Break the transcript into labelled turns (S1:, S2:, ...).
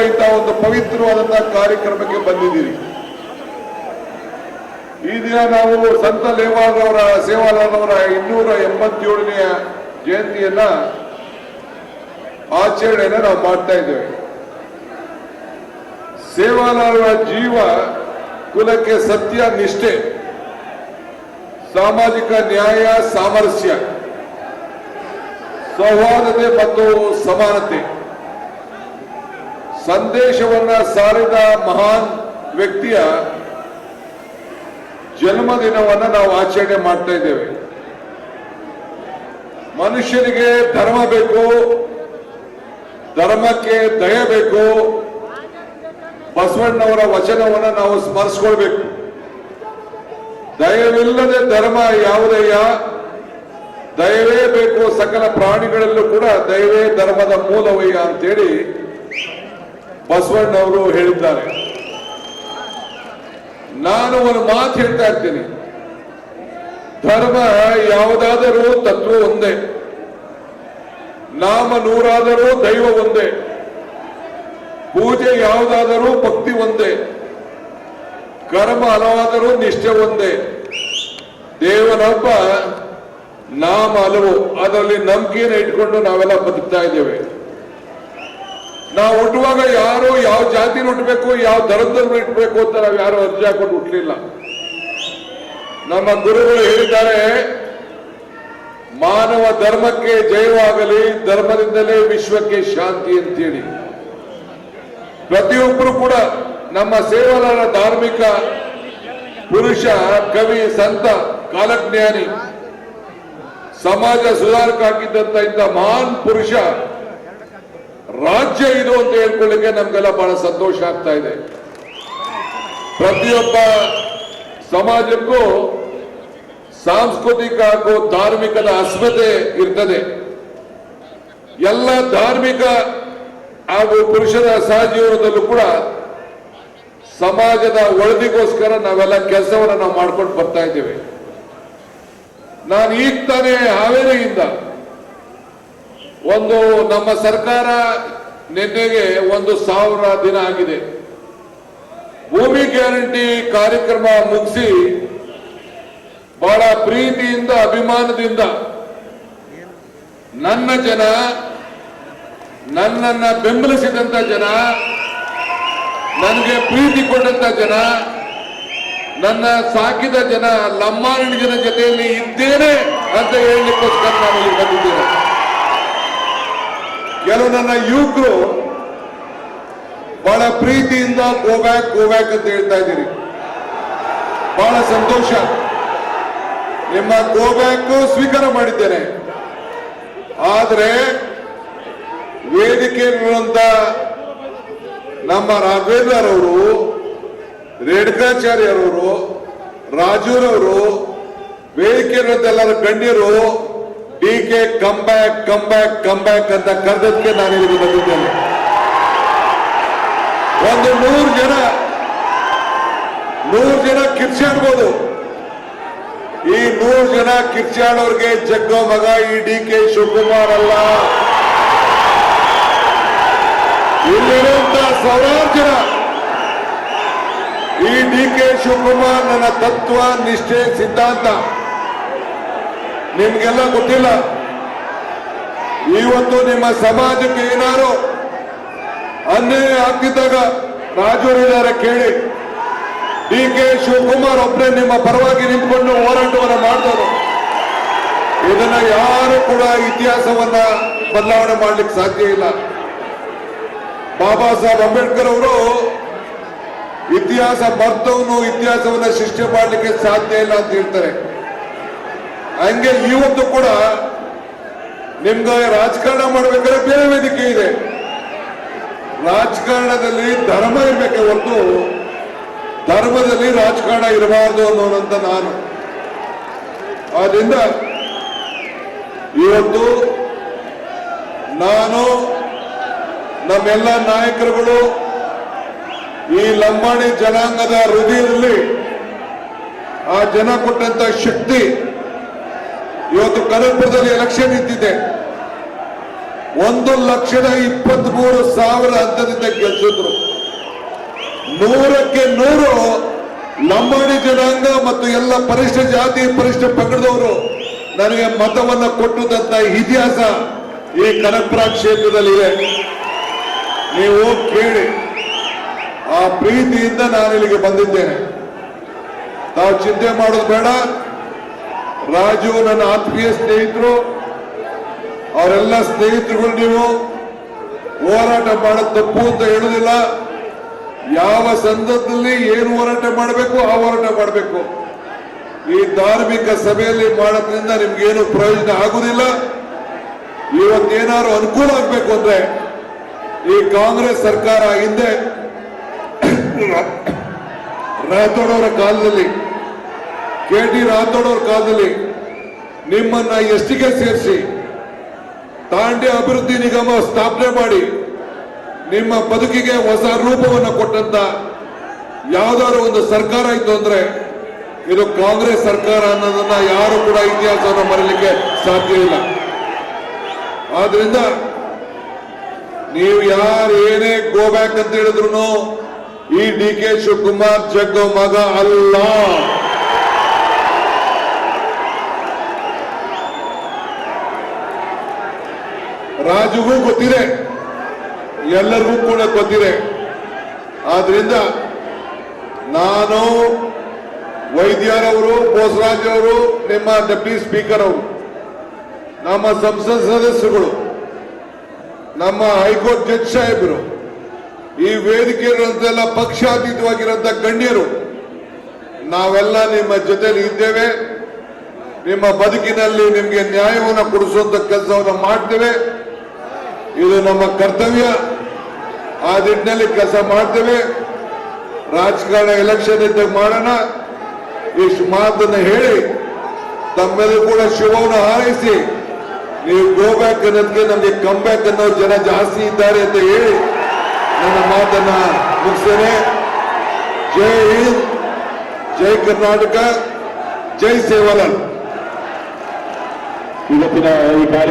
S1: ಇಂಥ ಒಂದು ಪವಿತ್ರವಾದಂತಹ ಕಾರ್ಯಕ್ರಮಕ್ಕೆ ಬಂದಿದ್ದೀರಿ. ಈ ದಿನ ನಾವು ಸಂತ ಲೇವಾರವರ ಸೇವಾಲಾರವರ 287ನೇ ಜಯಂತಿಯನ್ನ ಆಚರಣೆಯನ್ನ ನಾವು ಮಾಡ್ತಾ ಇದ್ದೇವೆ. ಸೇವಾಲಾರರ ಜೀವ ಕುಲಕ್ಕೆ ಸತ್ಯ, ನಿಷ್ಠೆ, ಸಾಮಾಜಿಕ ನ್ಯಾಯ, ಸಾಮರಸ್ಯ, ಸೌಹಾರ್ದತೆ ಮತ್ತು ಸಮಾನತೆ ಸಂದೇಶವನ್ನ ಸಾರಿದ ಮಹಾನ್ ವ್ಯಕ್ತಿಯ ಜನ್ಮದಿನವನ್ನ ನಾವು ಆಚರಣೆ ಮಾಡ್ತಾ ಇದ್ದೇವೆ. ಮನುಷ್ಯನಿಗೆ ಧರ್ಮ ಬೇಕು, ಧರ್ಮಕ್ಕೆ ದಯೆ ಬೇಕು. ಬಸವಣ್ಣವರ ವಚನವನ್ನ ನಾವು ಸ್ಮರಿಸ್ಕೊಳ್ಬೇಕು. ದಯವಿಲ್ಲದೆ ಧರ್ಮ ಯಾವುದಯ್ಯ, ದಯವೇ ಬೇಕು, ಸಕಲ ಪ್ರಾಣಿಗಳಲ್ಲೂ ಕೂಡ ದಯವೇ ಧರ್ಮದ ಮೂಲವಯ್ಯ ಅಂತೇಳಿ ಬಸವಣ್ಣವರು ಹೇಳಿದ್ದಾರೆ. ನಾನು ಒಂದು ಮಾತು ಹೇಳ್ತಾ ಇರ್ತೀನಿ, ಧರ್ಮ ಯಾವುದಾದರೂ ತತ್ವ ಒಂದೇ, ನಾಮ ನೂರಾದರೂ ದೈವ ಒಂದೇ, ಪೂಜೆ ಯಾವುದಾದರೂ ಭಕ್ತಿ ಒಂದೇ, ಕರ್ಮ ಹಲವಾದರೂ ನಿಷ್ಠೆ ಒಂದೇ. ದೇವನೊಬ್ಬ, ನಾಮ ಹಲವು. ಅದರಲ್ಲಿ ನಂಬಿಕೆಯನ್ನು ಇಟ್ಕೊಂಡು ನಾವೆಲ್ಲ ಬದುಕ್ತಾ ಇದ್ದೇವೆ. ನಾವು ಹುಟ್ಟುವಾಗ ಯಾರು ಯಾವ ಜಾತಿ ಹುಟ್ಟಬೇಕು, ಯಾವ ಧರ್ಮದಲ್ಲಿ ಹುಟ್ಟಬೇಕು ಅಂತ ನಾವು ಯಾರು ಅರ್ಜಿ ಹಾಕೊಂಡು ಹುಟ್ಟಲಿಲ್ಲ. ನಮ್ಮ ಗುರುಗಳು ಹೇಳಿದ್ದಾರೆ, ಮಾನವ ಧರ್ಮಕ್ಕೆ ಜಯವಾಗಲಿ, ಧರ್ಮದಿಂದಲೇ ವಿಶ್ವಕ್ಕೆ ಶಾಂತಿ ಅಂತೇಳಿ. ಪ್ರತಿಯೊಬ್ಬರು ಕೂಡ ನಮ್ಮ ಸೇವಲರ ಧಾರ್ಮಿಕ ಪುರುಷ, ಕವಿ, ಸಂತ, ಕಾಲಜ್ಞಾನಿ, ಸಮಾಜ ಸುಧಾರಕ ಆಗಿದ್ದಂತ ಇಂಥ ಮಹಾನ್ ಪುರುಷ ರಾಜ್ಯ ಇದು ಅಂತ ಹೇಳ್ಕೊಳ್ಳಿಕ್ಕೆ ನಮ್ಗೆಲ್ಲ ಬಹಳ ಸಂತೋಷ ಆಗ್ತಾ ಇದೆ. ಪ್ರತಿಯೊಬ್ಬ ಸಮಾಜಕ್ಕೂ ಸಾಂಸ್ಕೃತಿಕ ಹಾಗೂ ಧಾರ್ಮಿಕದ ಅಸ್ಮಿತೆ ಇರ್ತದೆ. ಎಲ್ಲ ಧಾರ್ಮಿಕ ಹಾಗೂ ಪುರುಷರ ಸಹಜೀವನದಲ್ಲೂ ಕೂಡ ಸಮಾಜದ ಒಳದಿಗೋಸ್ಕರ ನಾವೆಲ್ಲ ಕೆಲಸವನ್ನು ನಾವು ಮಾಡ್ಕೊಂಡು ಬರ್ತಾ ಇದ್ದೇವೆ. ನಾನು ಈಗ ತಾನೇ ಹಾವೇರಿಯಿಂದ ಒಂದು ನಮ್ಮ ಸರ್ಕಾರ ನಿನ್ನೆಗೆ 1,000 ದಿನ ಆಗಿದೆ. ಭೂಮಿ ಗ್ಯಾರಂಟಿ ಕಾರ್ಯಕ್ರಮ ಮುಗಿಸಿ ಬಹಳ ಪ್ರೀತಿಯಿಂದ, ಅಭಿಮಾನದಿಂದ ನನ್ನ ಜನ, ನನ್ನನ್ನ ಬೆಂಬಲಿಸಿದಂತ ಜನ, ನನಗೆ ಪ್ರೀತಿ ಕೊಟ್ಟಂತ ಜನ, ನನ್ನ ಸಾಕಿದ ಜನ, ಲಮ್ಮಾರಣ ಜನ ಜೊತೆಯಲ್ಲಿ ಇದ್ದೇನೆ ಅಂತ ಹೇಳಲಿಕ್ಕೋಸ್ಕರ ನಾನು ಇಲ್ಲಿ ಬಂದಿದ್ದೇನೆ. ಕೆಲವು ನನ್ನ ಯುವಕರು ಬಹಳ ಪ್ರೀತಿಯಿಂದ ಗೋ ಬ್ಯಾಕ್ ಅಂತ ಹೇಳ್ತಾ ಇದ್ದೀರಿ. ಬಹಳ ಸಂತೋಷ. ನಿಮ್ಮ ಗೋ ಬ್ಯಾಕ್ ಸ್ವೀಕಾರ ಮಾಡಿದ್ದೇನೆ. ಆದರೆ ವೇದಿಕೆಯಲ್ಲಿರುವಂತ ನಮ್ಮ ರಾಘವೇಂದ್ರರವರು, ರೇಣುಕಾಚಾರ್ಯರವರು, ರಾಜೂರವರು, ವೇದಿಕೆಯಲ್ಲಿರುವಂತ ಎಲ್ಲರ ಗಣ್ಯರು ಡಿಕೆ ಕಮ್ ಬ್ಯಾಕ್ ಅಂತ ಕರೆದಕ್ಕೆ ನಾನು ಇಲ್ಲಿ ಬಂದಿದ್ದೇನೆ. ಒಂದು 100 ಜನ ಕಿರ್ಚಾಡ್ಬೋದು. ಈ 100 ಜನ ಕಿರ್ಚಾಡೋರ್ಗೆ ಜಗ್ಗೋ ಮಗ ಈ ಡಿಕೆ ಶಿವಕುಮಾರ್ ಅಲ್ಲ. ಇಲ್ಲಿರುವಂತ ಸಾವಿರಾರು ಜನ ಈ ಡಿಕೆ ಶಿವಕುಮಾರ್ ನನ್ನ ತತ್ವ, ನಿಷ್ಠೆ, ಸಿದ್ಧಾಂತ ನಿಮ್ಗೆಲ್ಲ ಗೊತ್ತಿಲ್ಲ. ಇವತ್ತು ನಿಮ್ಮ ಸಮಾಜಕ್ಕೆ ಏನಾರು ಅನ್ಯಾಯ ಆಗ್ತಿದ್ದಾಗ ರಾಜೂರಿದ್ದಾರೆ ಕೇಳಿ. ಡಿಕೆ ಶಿವಕುಮಾರ್ ಒಬ್ಬರೇ ನಿಮ್ಮ ಪರವಾಗಿ ನಿಂತ್ಕೊಂಡು ಹೋರಾಟವನ್ನು ಮಾಡಿದವರು. ಇದನ್ನ ಯಾರು ಕೂಡ ಇತಿಹಾಸವನ್ನ ಬದಲಾವಣೆ ಮಾಡ್ಲಿಕ್ಕೆ ಸಾಧ್ಯ ಇಲ್ಲ. ಬಾಬಾ ಸಾಹೇಬ್ ಅಂಬೇಡ್ಕರ್ ಅವರು ಇತಿಹಾಸ ಬರ್ತವನು ಇತಿಹಾಸವನ್ನ ಸೃಷ್ಟಿ ಮಾಡಲಿಕ್ಕೆ ಸಾಧ್ಯ ಇಲ್ಲ ಅಂತ ಹೇಳ್ತಾರೆ. ಹಂಗೆ ಇವತ್ತು ಕೂಡ ನಿಮ್ಗೆ ರಾಜಕಾರಣ ಮಾಡಬೇಕಾದ್ರೆ ಬೇರೆ ವೇದಿಕೆ ಇದೆ. ರಾಜಕಾರಣದಲ್ಲಿ ಧರ್ಮ ಇರಬೇಕೆ ಹೊರತು ಧರ್ಮದಲ್ಲಿ ರಾಜಕಾರಣ ಇರಬಾರ್ದು ಅನ್ನೋನಂತ ನಾನು. ಆದ್ರಿಂದ ಇವತ್ತು ನಾನು, ನಮ್ಮೆಲ್ಲ ನಾಯಕರುಗಳು ಈ ಲಂಬಾಣಿ ಜನಾಂಗದ ಹೃದಯದಲ್ಲಿ ಆ ಜನ ಕೊಟ್ಟಂತ ಶಕ್ತಿ. ಇವತ್ತು ಕನಕಪುರದಲ್ಲಿ ಎಲೆಕ್ಷನ್ ಇದ್ದಿದೆ. 1,23,000 ಹಂತದಿಂದ ಗೆಲ್ಲಿಸಿದ್ರು. 100ಕ್ಕೆ 100 ಲಂಬಾಣಿ ಜನಾಂಗ ಮತ್ತು ಎಲ್ಲ ಪರಿಷ್ಠ ಜಾತಿ ಪರಿಷ್ಠ ಪಂಗಡದವರು ನನಗೆ ಮತವನ್ನ ಕೊಟ್ಟದಂತ ಇತಿಹಾಸ ಈ ಕನಕಪುರ ಕ್ಷೇತ್ರದಲ್ಲಿದೆ. ನೀವು ಕೇಳಿ, ಆ ಪ್ರೀತಿಯಿಂದ ನಾನು ಇಲ್ಲಿಗೆ ಬಂದಿದ್ದೇನೆ. ತಾವು ಚಿಂತೆ ಮಾಡೋದು ಬೇಡ. ರಾಜು ನನ್ನ ಆತ್ಮೀಯ ಸ್ನೇಹಿತರು, ಅವರೆಲ್ಲ ಸ್ನೇಹಿತರುಗಳು. ನೀವು ಹೋರಾಟ ಮಾಡೋದು ತಪ್ಪು ಅಂತ ಹೇಳುದಿಲ್ಲ. ಯಾವ ಸಂದರ್ಭದಲ್ಲಿ ಏನು ಹೋರಾಟ ಮಾಡಬೇಕು ಆ ಹೋರಾಟ ಮಾಡಬೇಕು. ಈ ಧಾರ್ಮಿಕ ಸಭೆಯಲ್ಲಿ ಮಾಡೋದ್ರಿಂದ ನಿಮ್ಗೇನು ಪ್ರಯೋಜನ ಆಗುದಿಲ್ಲ. ಇವತ್ತೇನಾದ್ರು ಅನುಕೂಲ ಆಗ್ಬೇಕು ಅಂದ್ರೆ ಈ ಕಾಂಗ್ರೆಸ್ ಸರ್ಕಾರ ಹಿಂದೆ ರಾಥೋಡ್ ಅವರ ಕಾಲದಲ್ಲಿ, KT ರಾಥೋಡ್ ಅವರ ಕಾಲದಲ್ಲಿ ನಿಮ್ಮನ್ನ ಎಸ್ಟಿಗೆ ಸೇರಿಸಿ ತಾಂಡ್ಯ ಅಭಿವೃದ್ಧಿ ನಿಗಮ ಸ್ಥಾಪನೆ ಮಾಡಿ ನಿಮ್ಮ ಬದುಕಿಗೆ ಹೊಸ ರೂಪವನ್ನು ಕೊಟ್ಟಂತ ಯಾವ್ದಾದ್ರು ಒಂದು ಸರ್ಕಾರ ಇತ್ತು ಅಂದ್ರೆ ಇದು ಕಾಂಗ್ರೆಸ್ ಸರ್ಕಾರ ಅನ್ನೋದನ್ನ ಯಾರು ಕೂಡ ಇತಿಹಾಸವನ್ನು ಮರೀಲಿಕ್ಕೆ ಸಾಧ್ಯ ಇಲ್ಲ. ಆದ್ರಿಂದ ನೀವು ಯಾರು ಏನೇ ಗೋ ಬ್ಯಾಕ್ ಅಂತ ಹೇಳಿದ್ರು ಈ DK ಶಿವಕುಮಾರ್ ಜಗ್ಗ ಮಗ ಅಲ್ಲ. ರಾಜುಗೂ ಗೊತ್ತಿದೆ, ಎಲ್ಲರಿಗೂ ಕೂಡ ಗೊತ್ತಿದೆ. ಆದ್ರಿಂದ ನಾನು, ವೈದ್ಯರವರು, ಬೋಸರಾಜ್ ಅವರು, ನಿಮ್ಮ ಡೆಪ್ಯೂಟಿ ಸ್ಪೀಕರ್ ಅವರು, ನಮ್ಮ ಸಂಸತ್ ಸದಸ್ಯರುಗಳು, ನಮ್ಮ ಹೈಕೋರ್ಟ್ ಜಡ್ಜ್ ಸಾಹೇಬರು, ಈ ವೇದಿಕೆ ಇರುವಂತೆಲ್ಲ ಪಕ್ಷಾತೀತವಾಗಿರುವಂತ ಗಣ್ಯರು, ನಾವೆಲ್ಲ ನಿಮ್ಮ ಜೊತೆಲಿ ಇದ್ದೇವೆ. ನಿಮ್ಮ ಬದುಕಿನಲ್ಲಿ ನಿಮಗೆ ನ್ಯಾಯವನ್ನು ಕೊಡಿಸುವಂತ ಕೆಲಸವನ್ನು ಮಾಡ್ತೇವೆ. ಇದು ನಮ್ಮ ಕರ್ತವ್ಯ. ಆ ನಿಟ್ಟಿನಲ್ಲಿ ಕೆಲಸ ಮಾಡ್ತೇವೆ. ರಾಜಕಾರಣ ಎಲೆಕ್ಷನ್ ಇದ್ದಾಗ ಮಾಡೋಣ. ಇಷ್ಟು ಮಾತನ್ನು ಹೇಳಿ ತಮ್ಮೆಲ್ಲರೂ ಕೂಡ ಶುಭವನ್ನು ಹಾರೈಸಿ, ನೀವು ಗೋ ಬ್ಯಾಕ್ ಅನ್ನೋದಕ್ಕೆ ನಮಗೆ ಕಮ್ ಬ್ಯಾಕ್ ಅನ್ನೋ ಜನ ಜಾಸ್ತಿ ಇದ್ದಾರೆ ಅಂತ ಹೇಳಿ ನನ್ನ ಮಾತನ್ನ ಮುಗಿಸ್ತೇನೆ. ಜೈ ಹಿಂದ್, ಜೈ ಕರ್ನಾಟಕ, ಜೈ ಸೇವಾಲಾಲ್.
S2: ಇವತ್ತಿನ ಈ ಕಾರ್ಯ